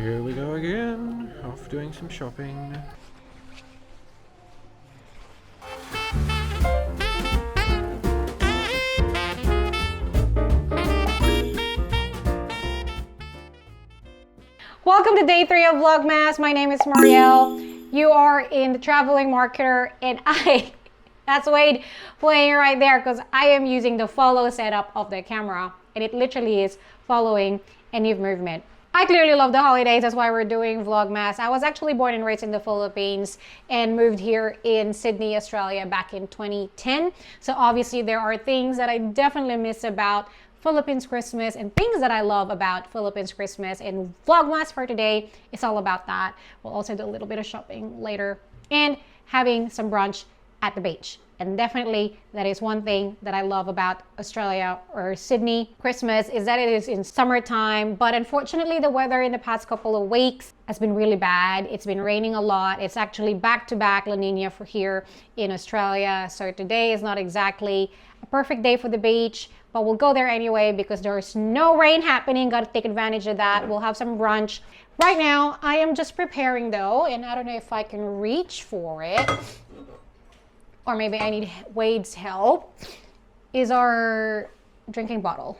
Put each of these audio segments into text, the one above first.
Here we go again, off doing some shopping. Welcome to day 3 of Vlogmas. My name is Marielle. You are in the Traveling Marketer, and that's Wade playing right there because I am using the follow setup of the camera, and it literally is following any movement. I clearly love the holidays, that's why we're doing Vlogmas. I was actually born and raised in the Philippines and moved here in Sydney, Australia back in 2010. So obviously there are things that I definitely miss about Philippines Christmas and things that I love about Philippines Christmas, and Vlogmas for today is all about that. We'll also do a little bit of shopping later and having some brunch at the beach. And definitely that is one thing that I love about Australia or Sydney Christmas is that it is in summertime, but unfortunately the weather in the past couple of weeks has been really bad. It's been raining a lot. It's actually back-to-back La Nina for here in Australia. So today is not exactly a perfect day for the beach, but we'll go there anyway because there's no rain happening. Got to take advantage of that. We'll have some brunch. Right now, I am just preparing though, and I don't know if I can reach for it, or maybe I need Wade's help, is our drinking bottle.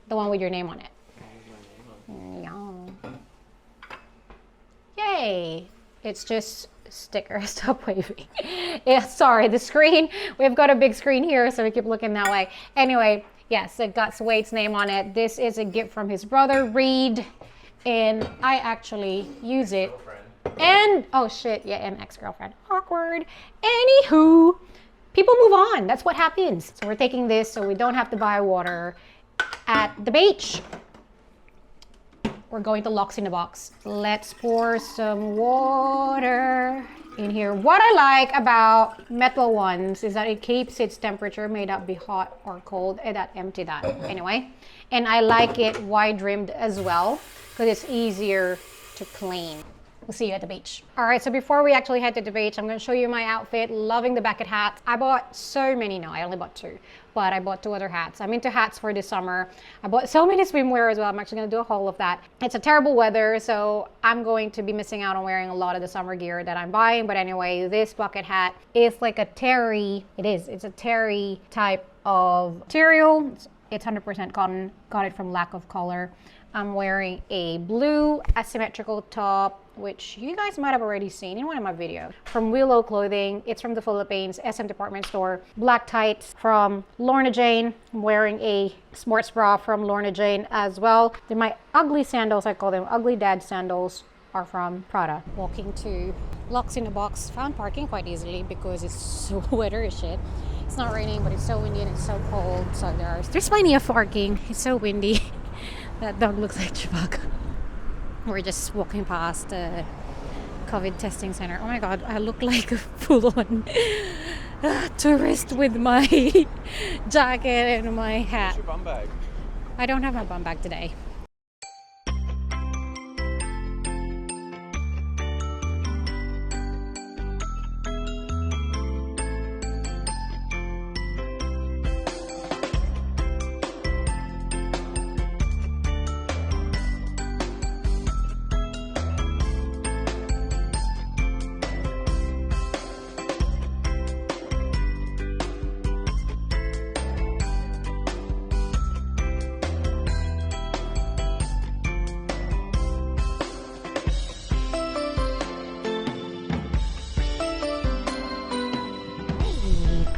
The one with your name on it. Yeah. Yay! It's just sticker. Stop waving. Yeah, sorry, the screen. We've got a big screen here, so we keep looking that way. Anyway, yes, it got Wade's name on it. This is a gift from his brother, Reed, and I actually use it. And, oh shit, yeah, an ex-girlfriend. Awkward. Anywho, people move on. That's what happens. So we're taking this so we don't have to buy water at the beach. We're going to Locks in the Box. Let's pour some water in here. What I like about metal ones is that it keeps its temperature, may not be hot or cold, and that empty that anyway. And I like it wide rimmed as well because it's easier to clean. We'll see you at the beach. All right, so before we actually head to the beach, I'm gonna show you my outfit. Loving the bucket hat. I bought so many, no, I only bought 2, but I bought 2 other hats. I'm into hats for this summer. I bought so many swimwear as well. I'm actually gonna do a haul of that. It's a terrible weather, so I'm going to be missing out on wearing a lot of the summer gear that I'm buying. But anyway, this bucket hat is like a terry, it's a terry type of material. It's 100% cotton, got it from Lack of Color. I'm wearing a blue asymmetrical top, which you guys might have already seen in one of my videos, from Willow Clothing. It's from the Philippines, SM department store. Black tights from Lorna Jane. I'm wearing a sports bra from Lorna Jane as well. Then my ugly sandals, I call them ugly dad sandals, are from Prada. Walking to Locks in the Box. Found parking quite easily because it's so weather as shit. It's not raining, but it's so windy and it's so cold. So there's plenty of parking. It's so windy. That dog looks like Chewbacca. We're just walking past the COVID testing center. Oh my god, I look like a full-on tourist with my jacket and my hat. What's your bum bag? I don't have my bum bag today.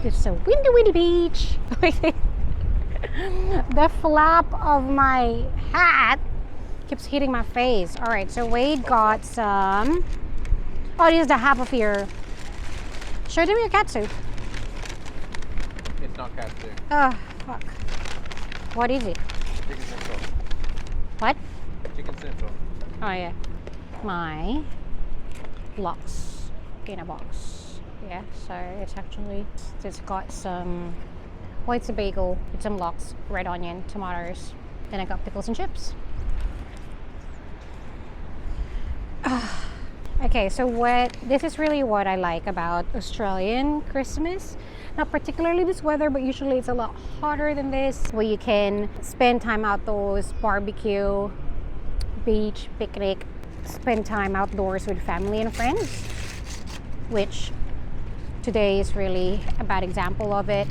It's a windy beach. The flap of my hat keeps hitting my face. All right, so Wade got some. Oh, this is the half of your. Show them your cat soup. It's not cat food. Oh, fuck. What is it? Chicken central. What? Chicken central. Oh yeah. My Locks in a Box. Yeah, so it's got some, well, it's a bagel with some lox, red onion, tomatoes. Then I got pickles and chips. Okay, so this is really what I like about Australian Christmas. Not particularly this weather, but usually it's a lot hotter than this, where you can spend time outdoors, barbecue, beach, picnic, spend time outdoors with family and friends, which today is really a bad example of it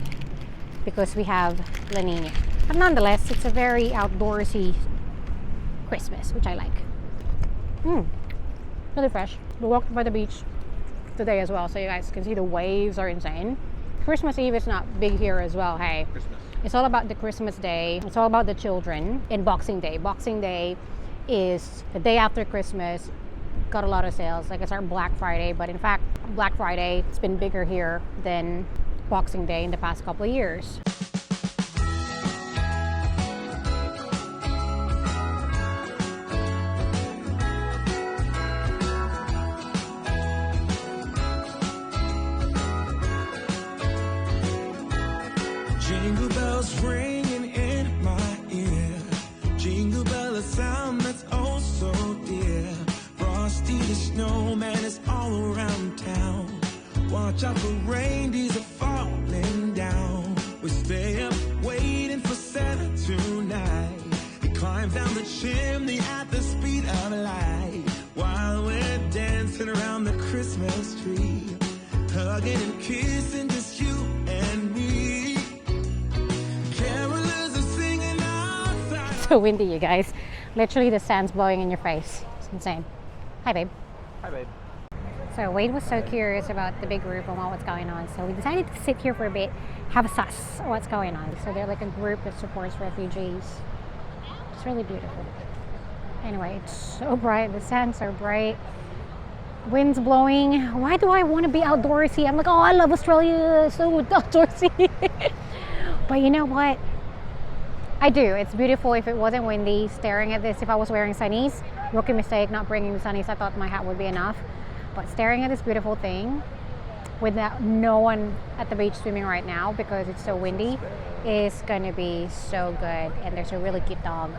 because we have La Nina. But nonetheless, it's a very outdoorsy Christmas, which I like. Really fresh. We walked by the beach today as well, so you guys can see the waves are insane. Christmas Eve is not big here as well, hey. Christmas. It's all about the Christmas day. It's all about the children. And Boxing Day. Boxing Day is the day after Christmas. Got a lot of sales. Like it's our Black Friday, but in fact, Black Friday has been bigger here than Boxing Day in the past couple of years. Jingle bells ringing in my ear. Jingle bell, a sound that's oh so dear. Frosty the snowman is all around town. Watch out for reindeers are falling down. We stay up waiting for Santa tonight. He climbs down the chimney at the speed of light. While we're dancing around the Christmas tree. Hugging and kissing just you and me. So windy, you guys. Literally the sand's blowing in your face. It's insane. Hi, babe. Hi, babe. So Wade was so curious about the big group and what's going on. So we decided to sit here for a bit, have a suss of what's going on. So they're like a group that supports refugees. It's really beautiful. Anyway, it's so bright. The sand's so bright. Wind's blowing. Why do I want to be outdoorsy? I'm like, oh, I love Australia. So outdoorsy. But you know what? I do. It's beautiful if it wasn't windy. Staring at this, if I was wearing sunnies, rookie mistake not bringing the sunnies. I thought my hat would be enough. But staring at this beautiful thing with no one at the beach swimming right now because it's so windy is going to be so good. And there's a really cute dog.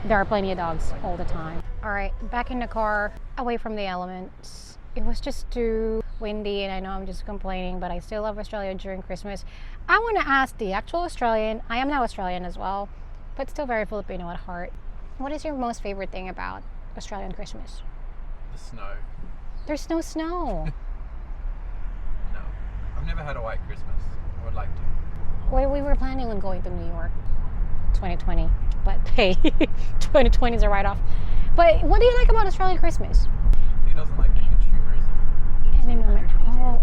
There are plenty of dogs all the time. All right, back in the car, away from the elements. It was just too windy and I know I'm just complaining, but I still love Australia during Christmas. I want to ask the actual Australian, I am now Australian as well, but still very Filipino at heart. What is your most favorite thing about Australian Christmas? The snow. There's no snow. No. I've never had a white Christmas. I would like to. Well, we were planning on going to New York 2020, but hey, 2020 is a write-off. But what do you like about Australian Christmas? He doesn't like the consumerism. Any moment. Oh.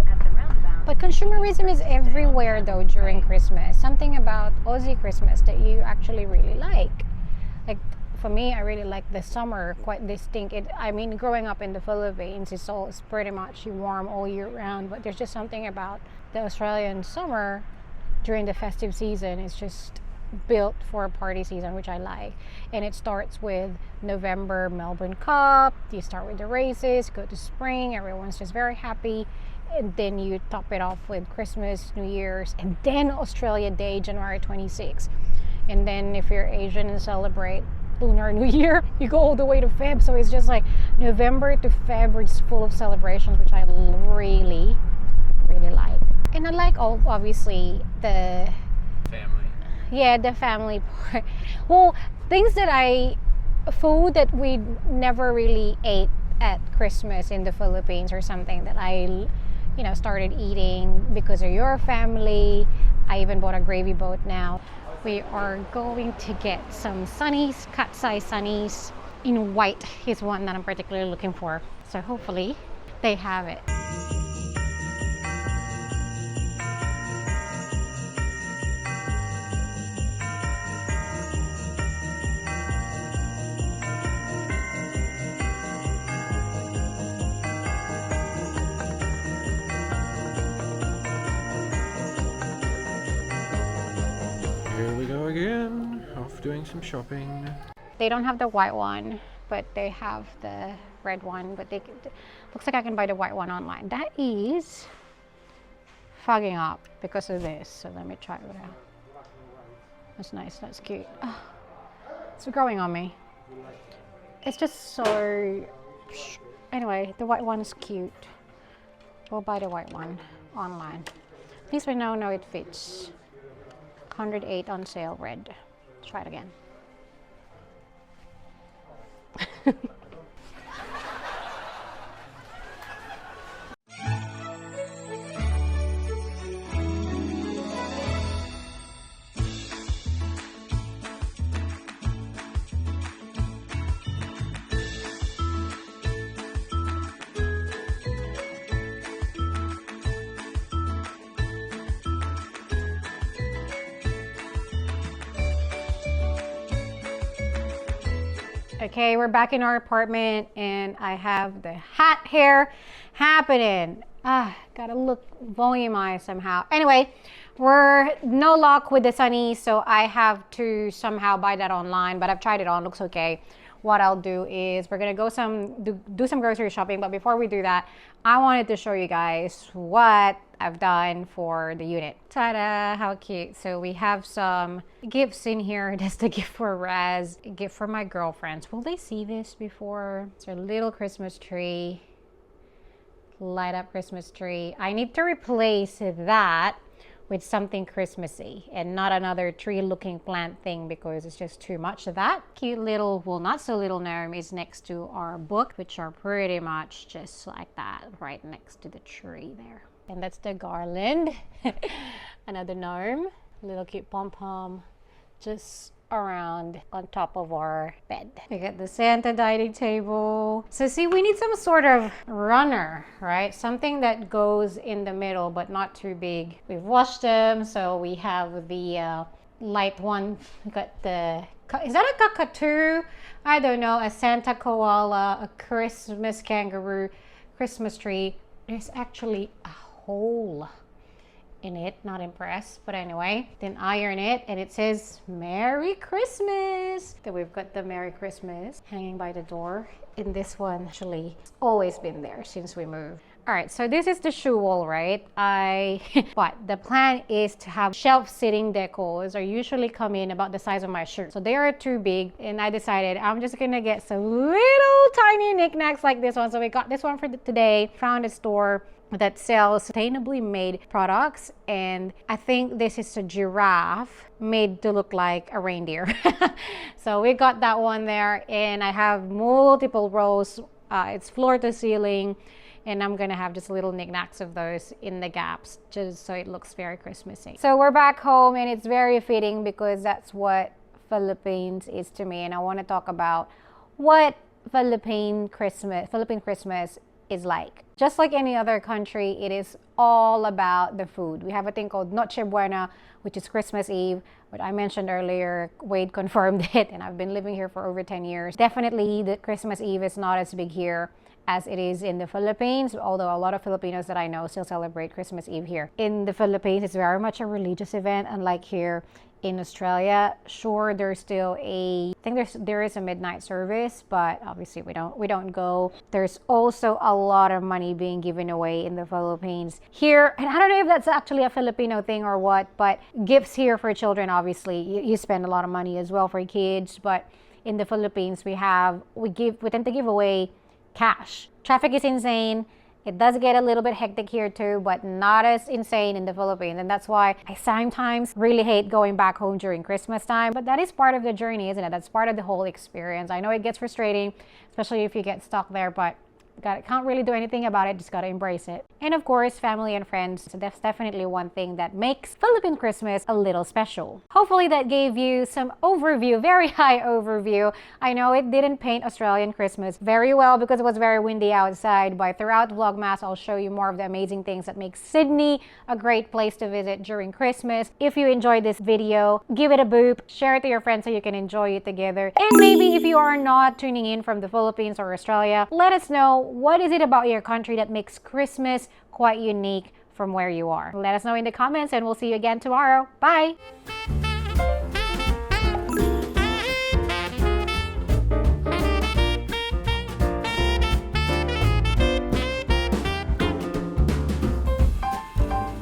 But consumerism is everywhere though during Christmas. Something about Aussie Christmas that you actually really like. Like for me, I really like the summer, quite distinct. I mean, growing up in the Philippines, it's pretty much warm all year round. But there's just something about the Australian summer during the festive season. It's just built for a party season, which I like. And it starts with November Melbourne Cup. You start with the races, go to spring, everyone's just very happy. And then you top it off with Christmas, New Year's, and then Australia Day, January 26th. And then if you're Asian and celebrate Lunar New Year, you go all the way to Feb. So it's just like November to Feb, it's full of celebrations, which I really, really like. And I like, obviously, the Family. yeah, the family part. Well, food that we never really ate at Christmas in the Philippines or something that I started eating because of your family. I even bought a gravy boat now. We are going to get some sunnies, cut-size sunnies. In white is one that I'm particularly looking for. So hopefully they have it. Here we go again. Off doing some shopping. They don't have the white one, but they have the red one. But looks like I can buy the white one online. That is fogging up because of this. So let me try it out. That's nice. That's cute. Oh, it's growing on me. It's just so... Anyway, the white one is cute. We'll buy the white one online. At least we know it fits. 108 on sale, red. Let's try it again. Okay, we're back in our apartment and I have the hat hair happening. Gotta look volumized somehow. Anyway, we're no luck with the sunny, so I have to somehow buy that online, but I've tried it on, looks okay. What I'll do is we're gonna go do some grocery shopping, but before we do that, I wanted to show you guys what I've done for the unit. Ta-da, how cute. So we have some gifts in here. That's the gift for Raz, a gift for my girlfriends. Will they see this before? It's our little Christmas tree. Light up Christmas tree. I need to replace that with something Christmassy and not another tree looking plant thing because it's just too much of that. Cute little, well, not so little gnome is next to our book, which are pretty much just like that, right next to the tree there. And that's the garland. Another gnome, little cute pom-pom, just around on top of our bed. We got the Santa dining table. So see, we need some sort of runner, right? Something that goes in the middle but not too big. We've washed them, so we have the light one. We got the, is that a cockatoo? I don't know, a Santa koala, a Christmas kangaroo, Christmas tree. There's actually a hole in it, not impressed, but anyway, then iron it and it says Merry Christmas. Then we've got the Merry Christmas hanging by the door. In this one, actually, it's always been there since we moved. All right, so this is the shoe wall, right? But the plan is to have shelf-sitting decors are usually come in about the size of my shoe. So they are too big, and I decided I'm just gonna get some little tiny knickknacks like this one. So we got this one for today. Found a store that sells sustainably made products, and I think this is a giraffe made to look like a reindeer. So we got that one there, and I have multiple rows. It's floor to ceiling, and I'm gonna have just little knickknacks of those in the gaps just so it looks very Christmassy. So we're back home, and it's very fitting because that's what Philippines is to me, and I want to talk about what Philippine Christmas is like. Just like any other country, it is all about the food. We have a thing called Noche Buena, which is Christmas Eve, what I mentioned earlier. Wade confirmed it, and I've been living here for over 10 years. Definitely the Christmas Eve is not as big here as it is in the Philippines, although a lot of Filipinos that I know still celebrate Christmas Eve here. In the Philippines, it's very much a religious event, unlike here in Australia. Sure, there's still there is a midnight service, but obviously we don't go. There's also a lot of money being given away in the Philippines here, and I don't know if that's actually a Filipino thing or what, but gifts here for children, obviously you spend a lot of money as well for kids, but in the Philippines we tend to give away cash. Traffic is insane. It does get a little bit hectic here too, but not as insane in the Philippines. And that's why I sometimes really hate going back home during Christmas time. But that is part of the journey, isn't it? That's part of the whole experience. I know it gets frustrating, especially if you get stuck there, but can't really do anything about it, just gotta embrace it. And of course, family and friends. So that's definitely one thing that makes Philippine Christmas a little special. Hopefully that gave you some overview, very high overview. I know it didn't paint Australian Christmas very well because it was very windy outside, but throughout Vlogmas, I'll show you more of the amazing things that make Sydney a great place to visit during Christmas. If you enjoyed this video, give it a boop, share it to your friends so you can enjoy it together. And maybe if you are not tuning in from the Philippines or Australia, let us know what is it about your country that makes Christmas quite unique from where you are. Let us know in the comments, and we'll see you again tomorrow. Bye!